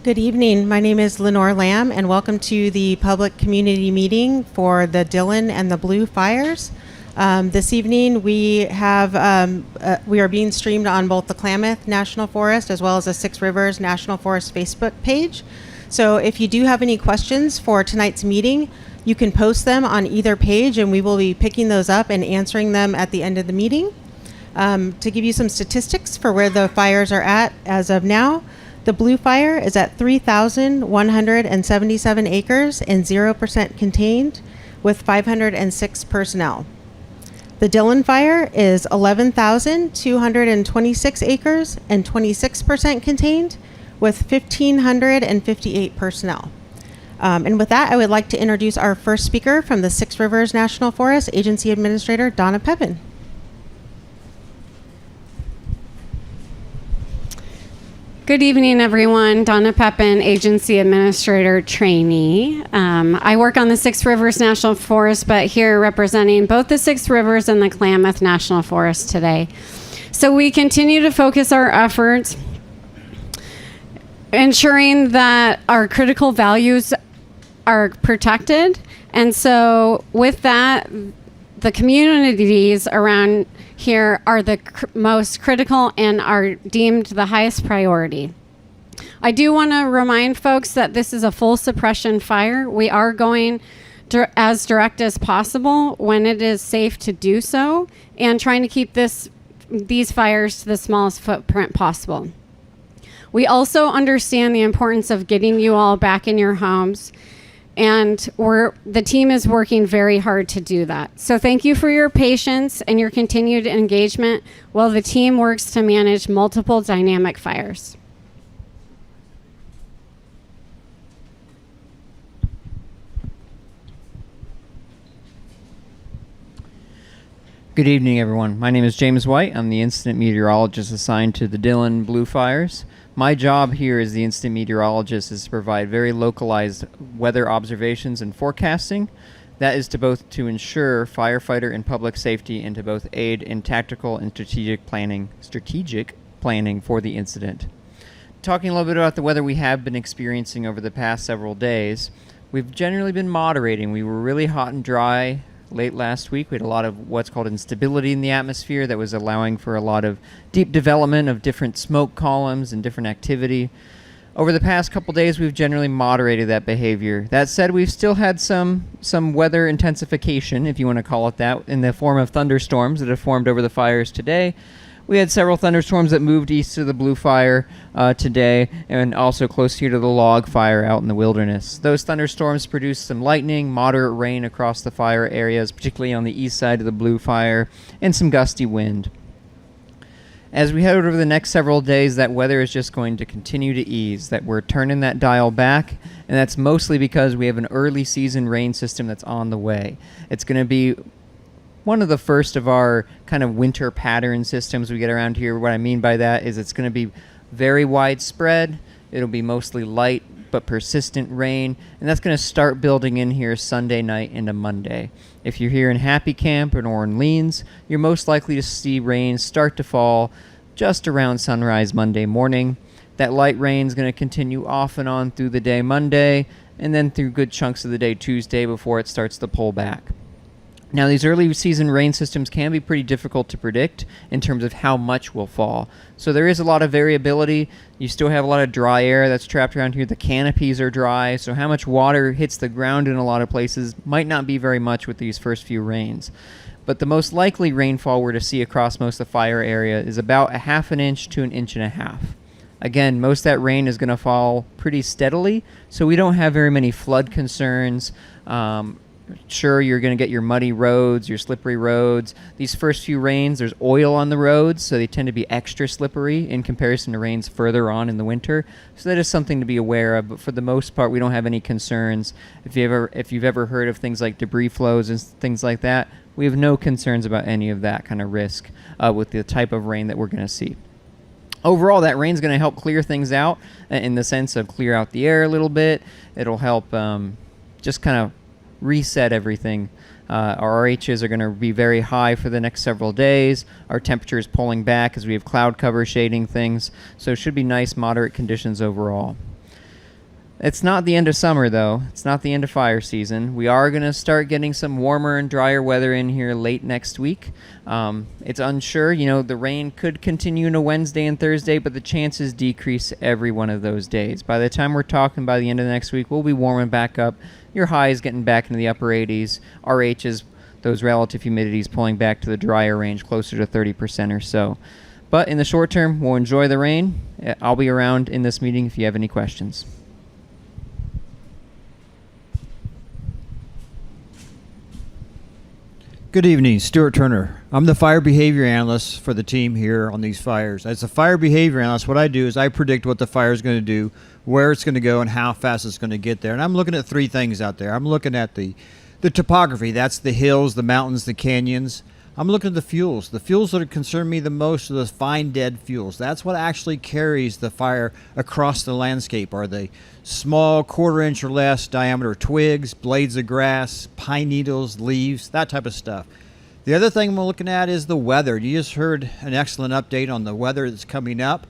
Good evening. My name is Lenore Lamb, and welcome to the public community meeting for the Dillion and the Blue Fires. This evening, we are being streamed on both the Klamath National Forest as well as the Six Rivers National Forest Facebook page. So if you do have any questions for tonight's meeting, you can post them on either page, and we will be picking those up and answering them at the end of the meeting. To give you some statistics for where the fires are at as of now, the Blue Fire is at 3,177 acres and 0% contained with 506 personnel. The Dillion Fire is 11,226 acres and 26% contained with 1,558 personnel. And with that, I would like to introduce our first speaker from the Six Rivers National Forest, Agency Administrator Donna Pepin. Good evening, everyone. Donna Pepin, Agency Administrator Trainee. I work on the Six Rivers National Forest, but here representing both the Six Rivers and the Klamath National Forest today. So we continue to focus our efforts ensuring that our critical values are protected. And so with that, the communities around here are the most critical and are deemed the highest priority. I do want to remind folks that this is a full suppression fire. We are going as direct as possible when it is safe to do so, and trying to keep these fires to the smallest footprint possible. We also understand the importance of getting you all back in your homes, and the team is working very hard to do that. So thank you for your patience and your continued engagement while the team works to manage multiple dynamic fires. Good evening, everyone. My name is James White. I'm the incident meteorologist assigned to the Dillion Blue Fires. My job here as the incident meteorologist is to provide very localized weather observations and forecasting. That is to ensure firefighter and public safety, and to both aid in tactical and strategic planning for the incident. Talking a little bit about the weather we have been experiencing over the past several days, we've generally been moderating. We were really hot and dry late last week. We had a lot of what's called instability in the atmosphere that was allowing for a lot of deep development of different smoke columns and different activity. Over the past couple days, we've generally moderated that behavior. That said, we've still had some weather intensification, if you want to call it that, in the form of thunderstorms that have formed over the fires today. We had several thunderstorms that moved east of the Blue Fire today, and also close here to the Log Fire out in the wilderness. Those thunderstorms produced some lightning, moderate rain across the fire areas, particularly on the east side of the Blue Fire, and some gusty wind. As we head over the next several days, that weather is just going to continue to ease, that we're turning that dial back, and that's mostly because we have an early season rain system that's on the way. It's going to be one of the first of our kind of winter pattern systems we get around here. What I mean by that is it's going to be very widespread. It'll be mostly light but persistent rain, and that's going to start building in here Sunday night into Monday. If you're here in Happy Camp or New Orleans, you're most likely to see rain start to fall just around sunrise Monday morning. That light rain is going to continue off and on through the day Monday, and then through good chunks of the day Tuesday before it starts to pull back. Now, these early season rain systems can be pretty difficult to predict in terms of how much will fall. So there is a lot of variability. You still have a lot of dry air that's trapped around here. The canopies are dry, so how much water hits the ground in a lot of places might not be very much with these first few rains. But the most likely rainfall we're to see across most of the fire area is about a ½ an inch to 1.5 inches. Again, most of that rain is going to fall pretty steadily, so we don't have very many flood concerns. Sure, you're going to get your muddy roads, your slippery roads. These first few rains, there's oil on the roads, so they tend to be extra slippery in comparison to rains further on in the winter. So that is something to be aware of, but for the most part, we don't have any concerns. If you've ever heard of things like debris flows and things like that, we have no concerns about any of that kind of risk with the type of rain that we're going to see. Overall, that rain's going to help clear things out in the sense of clear out the air a little bit. It'll help just kind of reset everything. Our RHs are going to be very high for the next several days. Our temperature is pulling back as we have cloud cover shading things, so it should be nice, moderate conditions overall. It's not the end of summer, though. It's not the end of fire season. We are going to start getting some warmer and drier weather in here late next week. It's unsure. You know, the rain could continue into Wednesday and Thursday, but the chances decrease every one of those days. By the time we're talking by the end of the next week, we'll be warming back up. Your high is getting back into the upper 80s. RHs, those relative humidities, pulling back to the drier range, closer to 30% or so. But in the short term, we'll enjoy the rain. I'll be around in this meeting if you have any questions. Good evening, Stuart Turner. I'm the fire behavior analyst for the team here on these fires. As a fire behavior analyst, what I do is I predict what the fire is going to do, where it's going to go, and how fast it's going to get there. And I'm looking at three things out there. I'm looking at the topography. That's the hills, the mountains, the canyons. I'm looking at the fuels. The fuels that concern me the most are the fine dead fuels. That's what actually carries the fire across the landscape, are the small 1/4 inch or less diameter twigs, blades of grass, pine needles, leaves, that type of stuff. The other thing we're looking at is the weather. You just heard an excellent update on the weather that's coming up.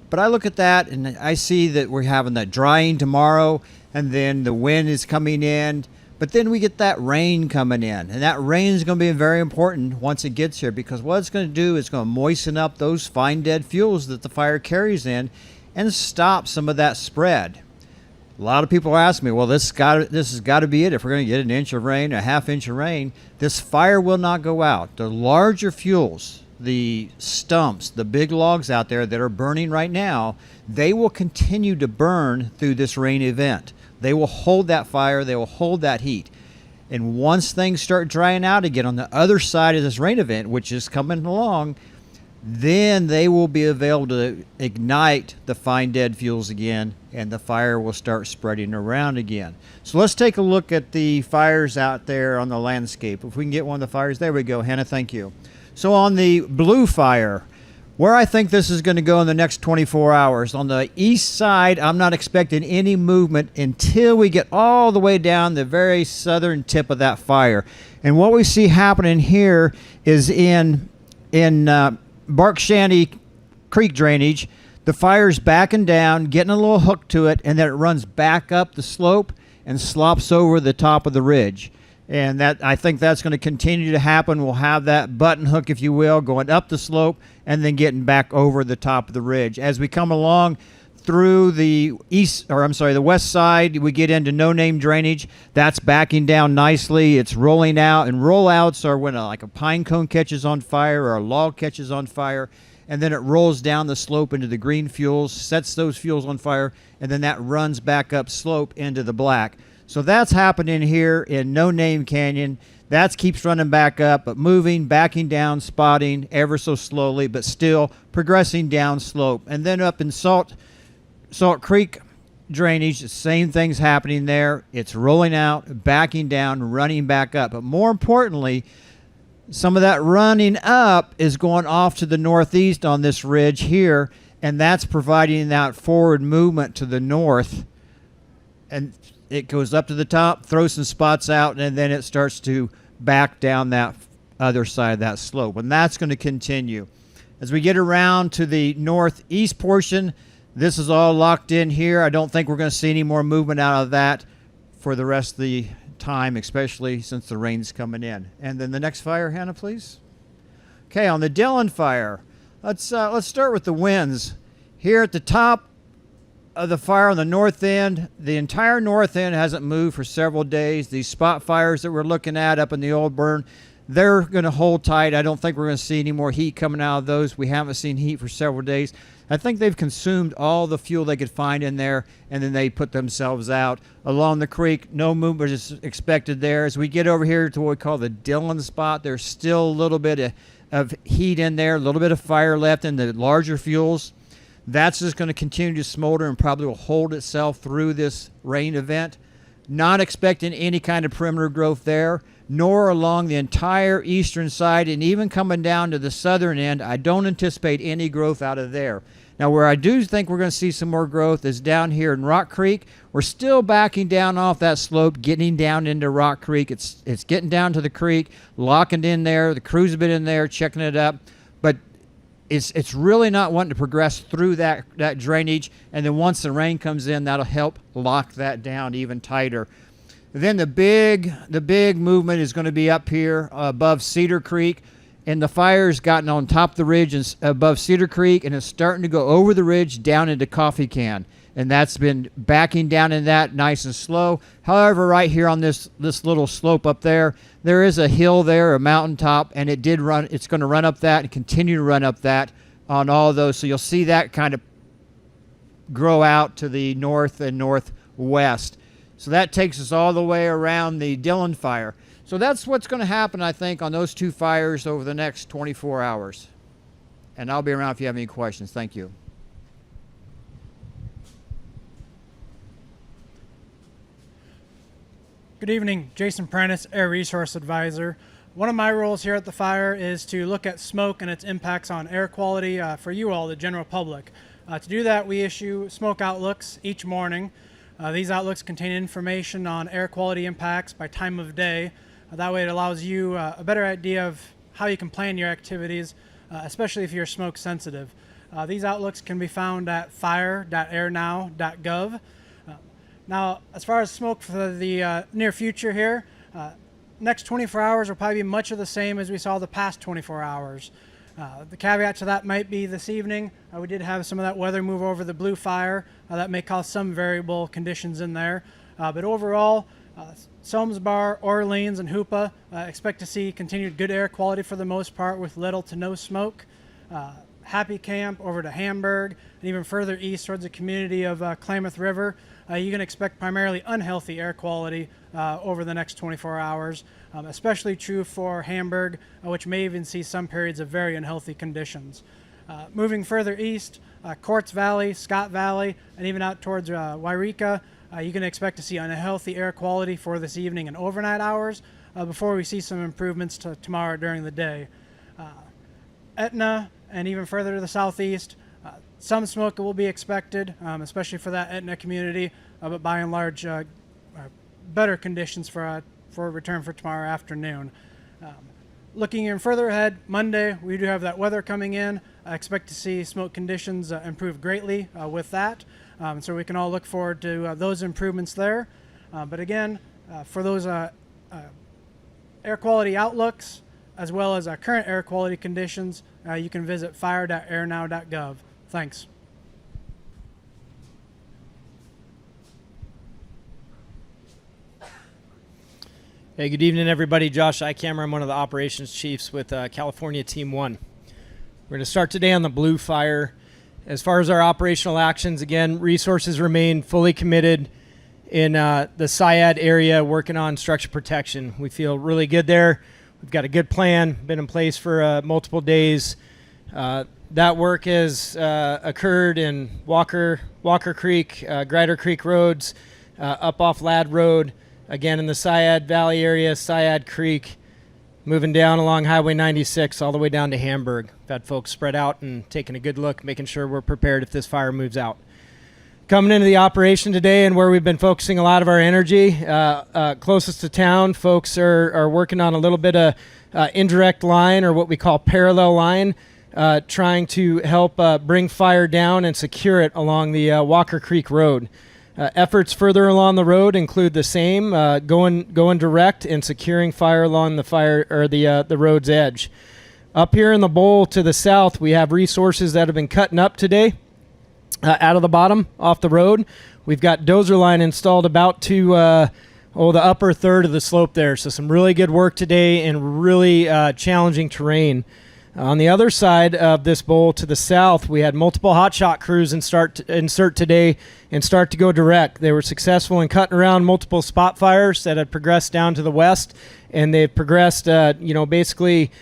But I look at that and I see that we're having that drying tomorrow, and then the wind is coming in. But then we get that rain coming in, and that rain is going to be very important once it gets here, because what it's going to do is going to moisten up those fine dead fuels that the fire carries in and stop some of that spread. A lot of people ask me, well, this has got to be it. If we're going to get an inch of rain, a half inch of rain, this fire will not go out. The larger fuels, the stumps, the big logs out there that are burning right now, they will continue to burn through this rain event. They will hold that fire. They will hold that heat. And once things start drying out again on the other side of this rain event, which is coming along, then they will be available to ignite the fine dead fuels again, and the fire will start spreading around again. So let's take a look at the fires out there on the landscape. If we can get one of the fires. There we go. Hannah, thank you. So on the blue fire, where I think this is going to go in the next 24 hours. On the east side, I'm not expecting any movement until we get all the way down the very southern tip of that fire. And what we see happening here is in Bark Shanty Creek drainage, the fire's backing down, getting a little hook to it, and then it runs back up the slope and slops over the top of the ridge. And that, I think that's going to continue to happen. We'll have that button hook, if you will, going up the slope and then getting back over the top of the ridge. As we come along through the west side, we get into no-name drainage. That's backing down nicely. It's rolling out, and rollouts are when like a pine cone catches on fire or a log catches on fire, and then it rolls down the slope into the green fuels, sets those fuels on fire, and then that runs back up slope into the black. So that's happening here in No Name Canyon. That keeps running back up, but moving, backing down, spotting ever so slowly, but still progressing down slope. And then up in Salt Creek drainage, the same thing's happening there. It's rolling out, backing down, running back up. But more importantly, some of that running up is going off to the northeast on this ridge here, and that's providing that forward movement to the north. And it goes up to the top, throws some spots out, and then it starts to back down that other side of that slope. And that's going to continue. As we get around to the northeast portion, this is all locked in here. I don't think we're going to see any more movement out of that for the rest of the time, especially since the rain's coming in. And then the next fire, Hannah, please. Okay, on the Dillion fire, let's start with the winds. Here at the top of the fire on the north end, the entire north end hasn't moved for several days. These spot fires that we're looking at up in the old burn, they're going to hold tight. I don't think we're going to see any more heat coming out of those. We haven't seen heat for several days. I think they've consumed all the fuel they could find in there, and then they put themselves out. Along the creek, no movement is expected there. As we get over here to what we call the Dillion spot, there's still a little bit of heat in there, a little bit of fire left in the larger fuels. That's just going to continue to smolder and probably will hold itself through this rain event. Not expecting any kind of perimeter growth there, nor along the entire eastern side, and even coming down to the southern end, I don't anticipate any growth out of there. Now, where I do think we're going to see some more growth is down here in Rock Creek. We're still backing down off that slope, getting down into Rock Creek. It's getting down to the creek, locking in there. The crews have been in there, checking it up. But it's really not wanting to progress through that drainage. And then once the rain comes in, that'll help lock that down even tighter. Then the big movement is going to be up here above Cedar Creek. And the fire's gotten on top of the ridge and above Cedar Creek, and it's starting to go over the ridge down into Coffee Can. And that's been backing down in that nice and slow. However, right here on this little slope up there, there is a hill there, a mountaintop, and it's going to run up that and continue to run up that on all of those. So you'll see that kind of grow out to the north and northwest. So that takes us all the way around the Dillion fire. So that's what's going to happen, I think, on those two fires over the next 24 hours. And I'll be around if you have any questions. Thank you. Good evening, Jason Prentice, Air Resource Advisor. One of my roles here at the fire is to look at smoke and its impacts on air quality for you all, the general public. To do that, we issue smoke outlooks each morning. These outlooks contain information on air quality impacts by time of day. That way it allows you a better idea of how you can plan your activities, especially if you're smoke sensitive. These outlooks can be found at fire.airnow.gov. Now, as far as smoke for the near future here, next 24 hours will probably be much of the same as we saw the past 24 hours. The caveat to that might be this evening, we did have some of that weather move over the blue fire. That may cause some variable conditions in there. But overall, Selmsbar, Orleans, and Hoopa expect to see continued good air quality for the most part with little to no smoke. Happy Camp over to Hamburg, and even further east towards the community of Klamath River, you can expect primarily unhealthy air quality over the next 24 hours, especially true for Hamburg, which may even see some periods of very unhealthy conditions. Moving further east, Quartz Valley, Scott Valley, and even out towards Wairika, you can expect to see unhealthy air quality for this evening and overnight hours before we see some improvements to tomorrow during the day. Etna and even further to the southeast, some smoke will be expected, especially for that Etna community, but by and large, better conditions for a return for tomorrow afternoon. Looking even further ahead, Monday, we do have that weather coming in. I expect to see smoke conditions improve greatly with that. So we can all look forward to those improvements there. But again, for those air quality outlooks, as well as current air quality conditions, you can visit fire.airnow.gov. Thanks. Hey, good evening, everybody. Josh Eichhammer. I'm one of the operations chiefs with California Team 1. We're going to start today on the Blue Fire. As far as our operational actions, again, resources remain fully committed in the SIAD area working on structure protection. We feel really good there. We've got a good plan, been in place for multiple days. That work has occurred in Walker Creek, Grider Creek roads, up off Ladd Road, again in the SIAD Valley area, SIAD Creek, moving down along Highway 96 all the way down to Hamburg. We've had folks spread out and taking a good look, making sure we're prepared if this fire moves out. Coming into the operation today and where we've been focusing a lot of our energy, closest to town, folks are working on a little bit of indirect line, or what we call parallel line, trying to help bring fire down and secure it along the Walker Creek Road. Efforts further along the road include the same, going direct and securing fire along the road's edge. Up here in the bowl to the south, we have resources that have been cutting up today out of the bottom off the road. We've got dozer line installed about to the upper third of the slope there. So some really good work today in really challenging terrain. On the other side of this bowl to the south, we had multiple hotshot crews insert today and start to go direct. They were successful in cutting around multiple spot fires that had progressed down to the west, and they've progressed, basically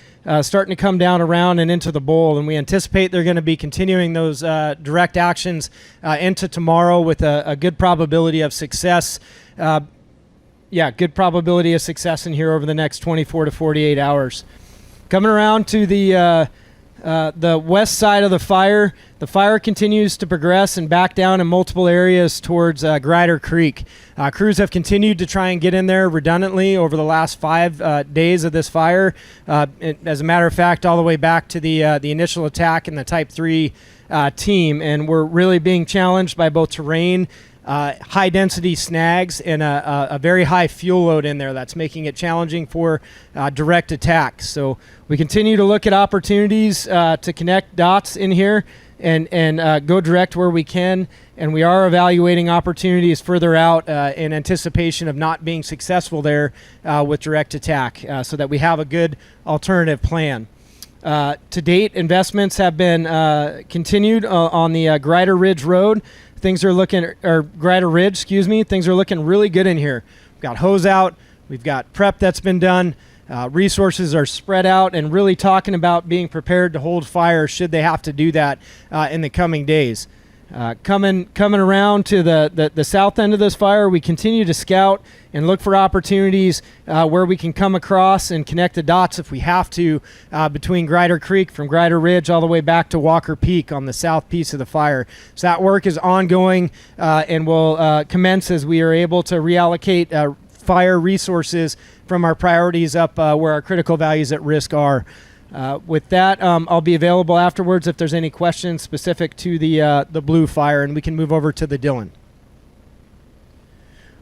starting to come down around and into the bowl. And we anticipate they're going to be continuing those direct actions into tomorrow with a good probability of success. Good probability of success in here over the next 24 to 48 hours. Coming around to the the west side of the fire continues to progress and back down in multiple areas towards Grider Creek. Crews have continued to try and get in there redundantly over the last 5 days of this fire. As a matter of fact, all the way back to the initial attack in the Type 3 team, and we're really being challenged by both terrain, high density snags, and a very high fuel load in there that's making it challenging for direct attack. So we continue to look at opportunities to connect dots in here and go direct where we can, and we are evaluating opportunities further out in anticipation of not being successful there with direct attack, so that we have a good alternative plan. To date, investments have been continued on the Grider Ridge Road. Things are looking, or Grider Ridge, excuse me. Things are looking really good in here. We've got hose out. We've got prep that's been done. Resources are spread out, and really talking about being prepared to hold fire should they have to do that in the coming days. Coming around to the south end of this fire, we continue to scout and look for opportunities where we can come across and connect the dots if we have to between Grider Creek from Grider Ridge all the way back to Walker Peak on the south piece of the fire. So that work is ongoing and will commence as we are able to reallocate fire resources from our priorities up where our critical values at risk are. With that, I'll be available afterwards if there's any questions specific to the Blue Fire, and we can move over to the Dillion.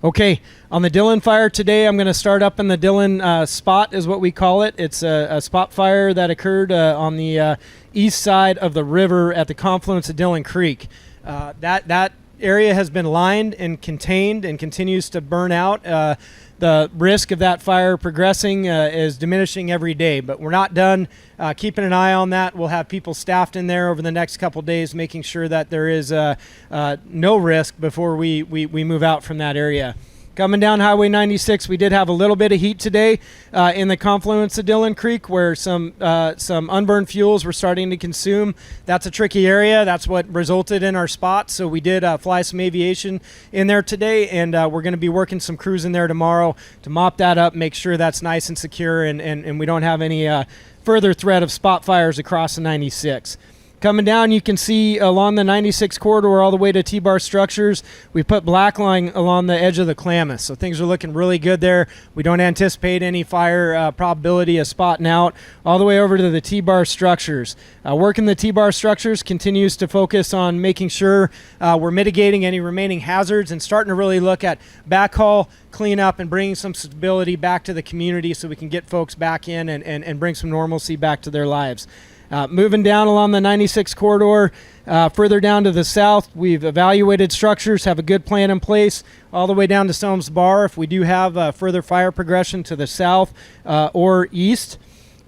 Okay, on the Dillion fire today, I'm going to start up in the Dillion spot is what we call it. It's a spot fire that occurred on the east side of the river at the confluence of Dillion Creek. That area has been lined and contained and continues to burn out. The risk of that fire progressing is diminishing every day, but we're not done keeping an eye on that. We'll have people staffed in there over the next couple days, making sure that there is no risk before we move out from that area. Coming down Highway 96, we did have a little bit of heat today in the confluence of Dillion Creek, where some unburned fuels were starting to consume. That's a tricky area. That's what resulted in our spot. So we did fly some aviation in there today, and we're going to be working some crews in there tomorrow to mop that up, make sure that's nice and secure, and we don't have any further threat of spot fires across the 96. Coming down, you can see along the 96 corridor all the way to T-bar structures, we put black line along the edge of the Klamath. So things are looking really good there. We don't anticipate any fire probability of spotting out all the way over to the T-bar structures. Working the T-bar structures continues to focus on making sure we're mitigating any remaining hazards and starting to really look at backhaul, cleanup, and bringing some stability back to the community so we can get folks back in and bring some normalcy back to their lives. Moving down along the 96 corridor, further down to the south, we've evaluated structures, have a good plan in place, all the way down to Soames Bar if we do have further fire progression to the south or east.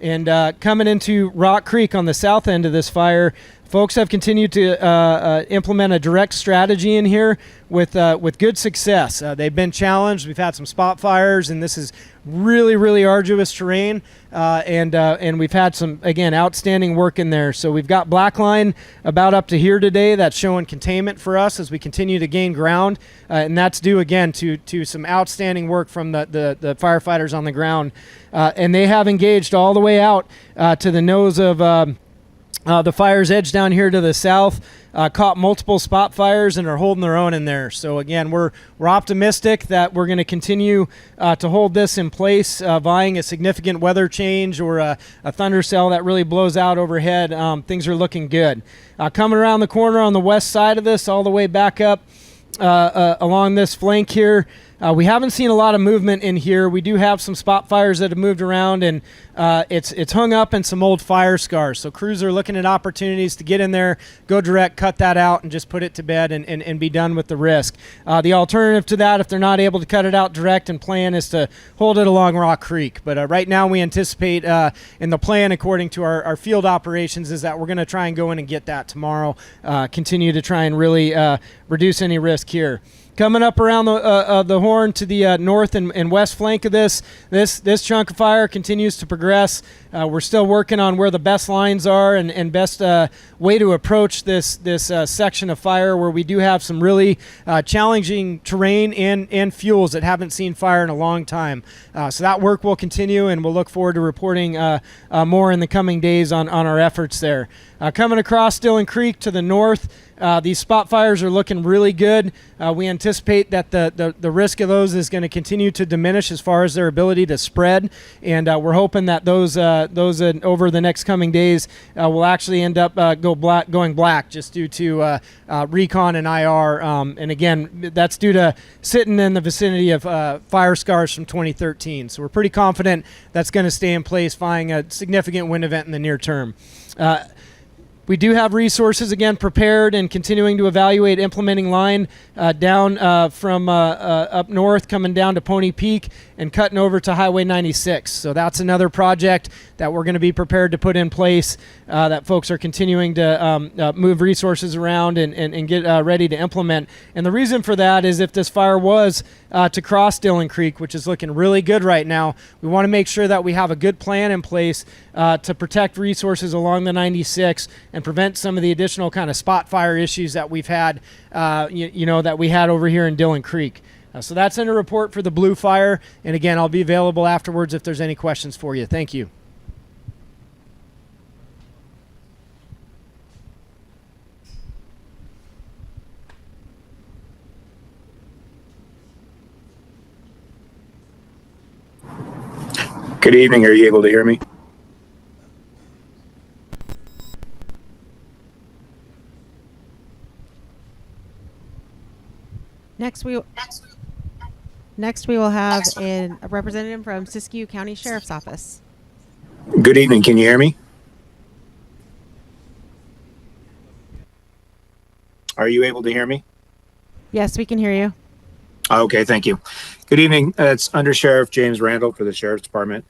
And coming into Rock Creek on the south end of this fire, folks have continued to implement a direct strategy in here with good success. They've been challenged. We've had some spot fires, and this is really, really arduous terrain. And we've had some, again, outstanding work in there. So we've got black line about up to here today. That's showing containment for us as we continue to gain ground. And that's due, again, to some outstanding work from the firefighters on the ground. And they have engaged all the way out to the nose of the fire's edge down here to the south, caught multiple spot fires and are holding their own in there. So again, we're optimistic that we're going to continue to hold this in place, vying a significant weather change or a thunder cell that really blows out overhead. Things are looking good. Coming around the corner on the west side of this, all the way back up along this flank here, we haven't seen a lot of movement in here. We do have some spot fires that have moved around, and it's hung up in some old fire scars. So crews are looking at opportunities to get in there, go direct, cut that out, and just put it to bed and be done with the risk. The alternative to that, if they're not able to cut it out direct and plan, is to hold it along Rock Creek. But right now we anticipate in the plan, according to our field operations, is that we're going to try and go in and get that tomorrow, continue to try and really reduce any risk here. Coming up around the horn more into the north and west flank of this chunk of fire continues to progress. We're still working on where the best lines are and best way to approach this section of fire, where we do have some really challenging terrain and fuels that haven't seen fire in a long time. So that work will continue, and we'll look forward to reporting more in the coming days on our efforts there. Coming across Dillion Creek to the north, these spot fires are looking really good. We anticipate that the risk of those is going to continue to diminish as far as their ability to spread, and we're hoping that those over the next coming days will actually end up going black just due to recon and IR. And again, that's due to sitting in the vicinity of fire scars from 2013. So we're pretty confident that's going to stay in place, following a significant wind event in the near term. We do have resources, again, prepared and continuing to evaluate implementing line down from up north, coming down to Pony Peak and cutting over to Highway 96. So that's another project that we're going to be prepared to put in place, that folks are continuing to move resources around and get ready to implement. And the reason for that is if this fire was to cross Dillion Creek, which is looking really good right now, we want to make sure that we have a good plan in place to protect resources along the 96 and prevent some of the additional kind of spot fire issues that we've had, that we had over here in Dillion Creek. So that's in a report for the Blue Fire. And again, I'll be available afterwards if there's any questions for you. Thank you. Good evening. Are you able to hear me? Next we will have a representative from Siskiyou County Sheriff's Office. Good evening. Can you hear me? Are you able to hear me? Yes, we can hear you. Okay, thank you. Good evening. It's Under Sheriff James Randall for the Sheriff's Department.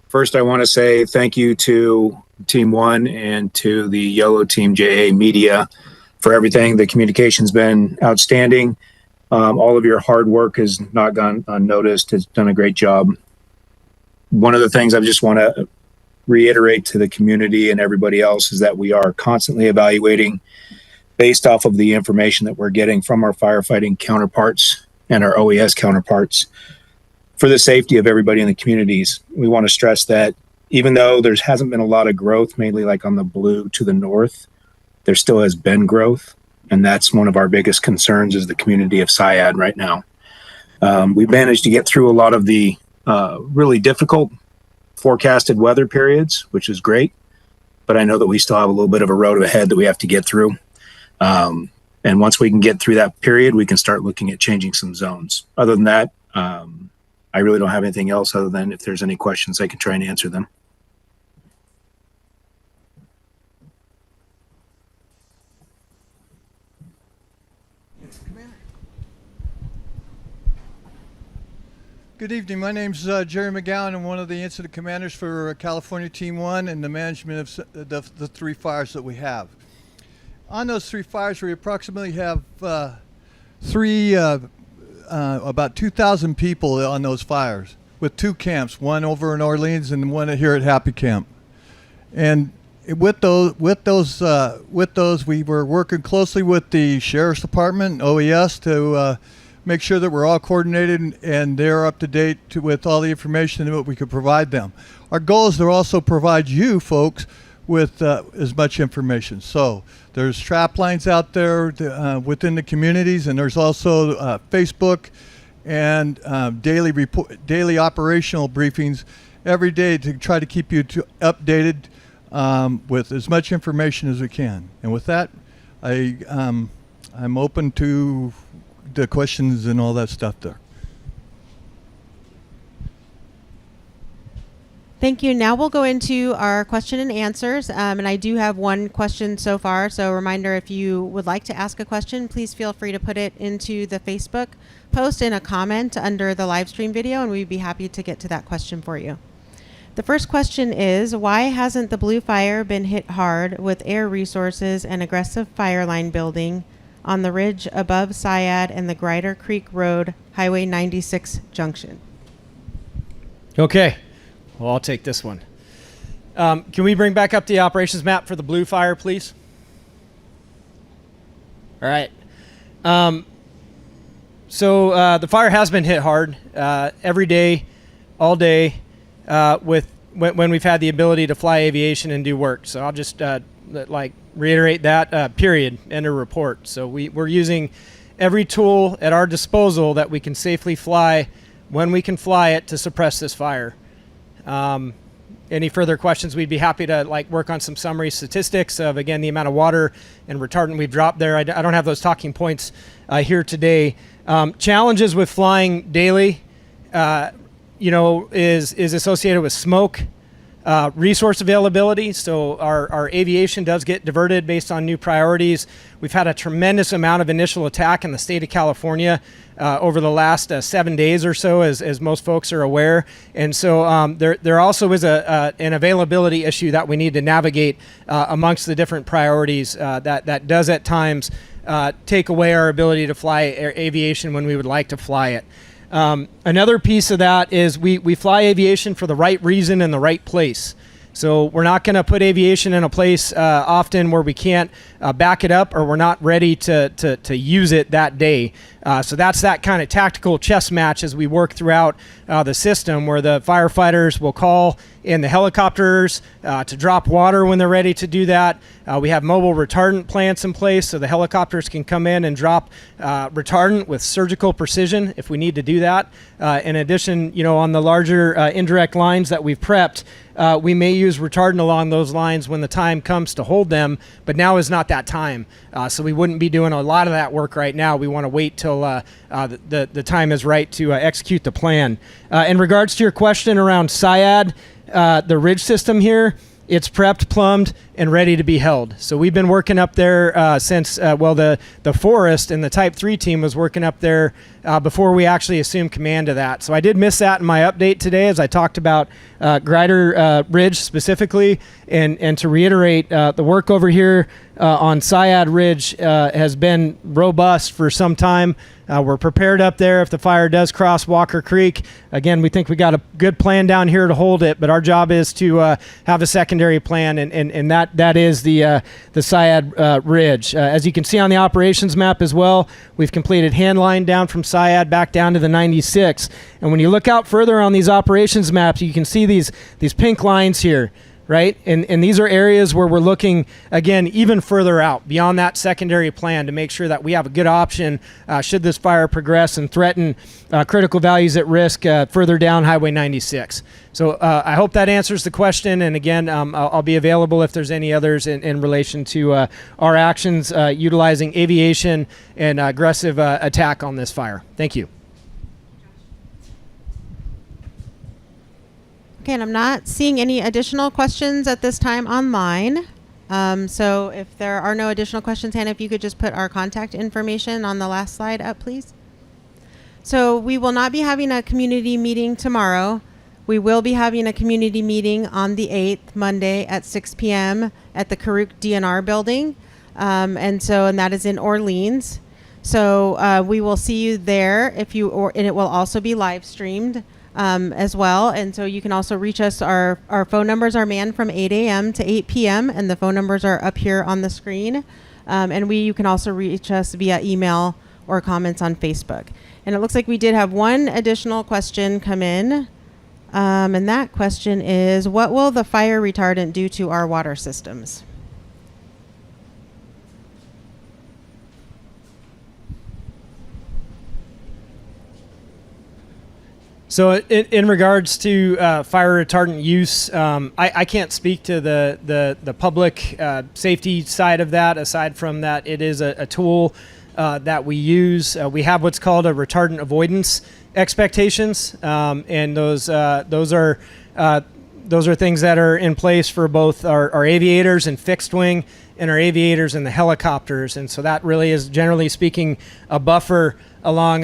First, I want to say thank you to Team 1 and to the Yellow Team JA Media for everything. The communication's been outstanding. All of your hard work has not gone unnoticed. It's done a great job. One of the things I just want to reiterate to the community and everybody else is that we are constantly evaluating based off of the information that we're getting from our firefighting counterparts and our OES counterparts for the safety of everybody in the communities. We want to stress that even though there hasn't been a lot of growth, mainly like on the blue to the north, there still has been growth. And that's one of our biggest concerns is the community of Syad right now. We've managed to get through a lot of the really difficult forecasted weather periods, which is great. But I know that we still have a little bit of a road ahead that we have to get through. And once we can get through that period, we can start looking at changing some zones. Other than that, I really don't have anything else other than if there's any questions, I can try and answer them. Good evening. My name's Jerry McGowan. I'm one of the incident commanders for California Team 1 and the management of the 3 fires that we have. On those 3 fires, we approximately have about 2,000 people on those fires with 2 camps, one over in Orleans and one here at Happy Camp. And with those, we were working closely with the Sheriff's Department, OES, to make sure that we're all coordinated and they're up to date with all the information that we could provide them. Our goal is to also provide you folks with as much information. So there's trap lines out there within the communities, and there's also Facebook and daily operational briefings every day to try to keep you updated with as much information as we can. And with that, I'm open to the questions and all that stuff there. Thank you. Now we'll go into our question and answers. And I do have one question so far. So a reminder, if you would like to ask a question, please feel free to put it into the Facebook post in a comment under the live stream video, and we'd be happy to get to that question for you. The first question is, why hasn't the Blue Fire been hit hard with air resources and aggressive fire line building on the ridge above Syad and the Grider Creek Road, Highway 96 junction. Okay. Well, I'll take this one. Can we bring back up the operations map for the blue fire, please? All right. So the fire has been hit hard every day, all day, when we've had the ability to fly aviation and do work. So I'll just reiterate that. Period. End of report. So we're using every tool at our disposal that we can safely fly when we can fly it to suppress this fire. Any further questions, we'd be happy to work on some summary statistics of, again, the amount of water and retardant we've dropped there. I don't have those talking points here today. Challenges with flying daily, is associated with smoke, resource availability. So our aviation does get diverted based on new priorities. We've had a tremendous amount of initial attack in the state of California over the last 7 days or so, as most folks are aware. And so there also is an availability issue that we need to navigate amongst the different priorities that does at times take away our ability to fly aviation when we would like to fly it. Another piece of that is we fly aviation for the right reason in the right place. So we're not going to put aviation in a place often where we can't back it up, or we're not ready to use it that day. So that's that kind of tactical chess match as we work throughout the system, where the firefighters will call in the helicopters to drop water when they're ready to do that. We have mobile retardant plants in place, so the helicopters can come in and drop retardant with surgical precision if we need to do that. In addition, on the larger indirect lines that we've prepped, we may use retardant along those lines when the time comes to hold them, but now is not that time. So we wouldn't be doing a lot of that work right now. We want to wait till the time is right to execute the plan. In regards to your question around Syad, the ridge system here, it's prepped, plumbed, and ready to be held. So we've been working up there since, the forest and the Type 3 team was working up there before we actually assumed command of that. So I did miss that in my update today as I talked about Grider Ridge specifically. And to reiterate, the work over here on Syad Ridge has been robust for some time. We're prepared up there if the fire does cross Walker Creek. Again, we think we got a good plan down here to hold it, but our job is to have a secondary plan, and that is the Syad Ridge. As you can see on the operations map as well, we've completed hand line down from Syad back down to the 96. And when you look out further on these operations maps, you can see these pink lines here. Right? And these are areas where we're looking, again, even further out beyond that secondary plan to make sure that we have a good option should this fire progress and threaten critical values at risk further down Highway 96. So I hope that answers the question. And again, I'll be available if there's any others in relation to our actions utilizing aviation and aggressive attack on this fire. Thank you. Okay, and I'm not seeing any additional questions at this time online. So if there are no additional questions, Hannah, if you could just put our contact information on the last slide up, please. So we will not be having a community meeting tomorrow. We will be having a community meeting on the 8th, Monday at 6 p.m. at the Karuk DNR building. And that is in Orleans. So we will see you there and it will also be live streamed. As well. And so you can also reach us. Our phone numbers are manned from 8 a.m. to 8 p.m. and the phone numbers are up here on the screen. And you can also reach us via email or comments on Facebook. And it looks like we did have one additional question come in. And that question is, what will the fire retardant do to our water systems? So in regards to fire retardant use, I can't speak to the public safety side of that. Aside from that, it is a tool that we use. We have what's called a retardant avoidance expectations, and those are things that are in place for both our aviators and fixed wing and our aviators and the helicopters. And so that really is, generally speaking, a buffer along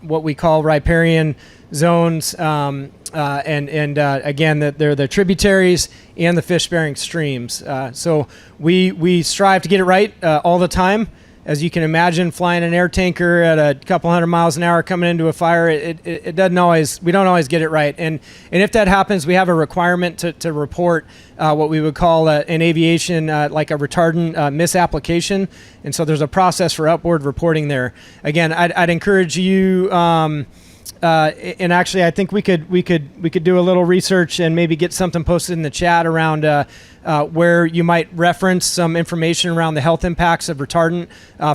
what we call riparian zones, and again, that they're the tributaries and the fish-bearing streams. So we strive to get it right all the time. as you can imagine, flying an air tanker at a couple hundred miles an hour coming into a fire, it doesn't always, we don't always get it right. And if that happens, we have a requirement to report what we would call in aviation like a retardant misapplication. And so there's a process for upward reporting there. Again, I'd encourage you. And actually, I think we could do a little research and maybe get something posted in the chat around where you might reference some information around the health impacts of retardant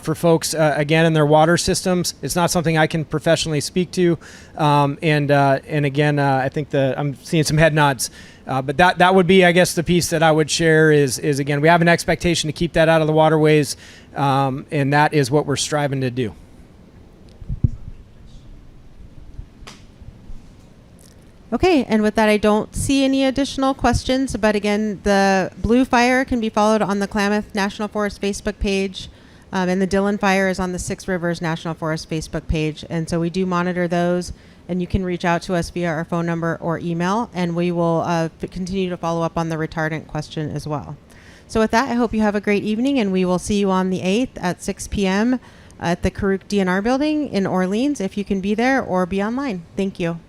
for folks again in their water systems. It's not something I can professionally speak to, and again, I think I'm seeing some head nods. But that would be, I guess, the piece that I would share is again, we have an expectation to keep that out of the waterways, and that is what we're striving to do. Okay, and with that, I don't see any additional questions. But again, the Blue Fire can be followed on the Klamath National Forest Facebook page, and the Dillion Fire is on the Six Rivers National Forest Facebook page. And so we do monitor those, and you can reach out to us via our phone number or email, and we will continue to follow up on the retardant question as well. So with that, I hope you have a great evening, and we will see you on the 8th at 6 p.m. at the Karuk DNR building in Orleans, if you can be there or be online. Thank you.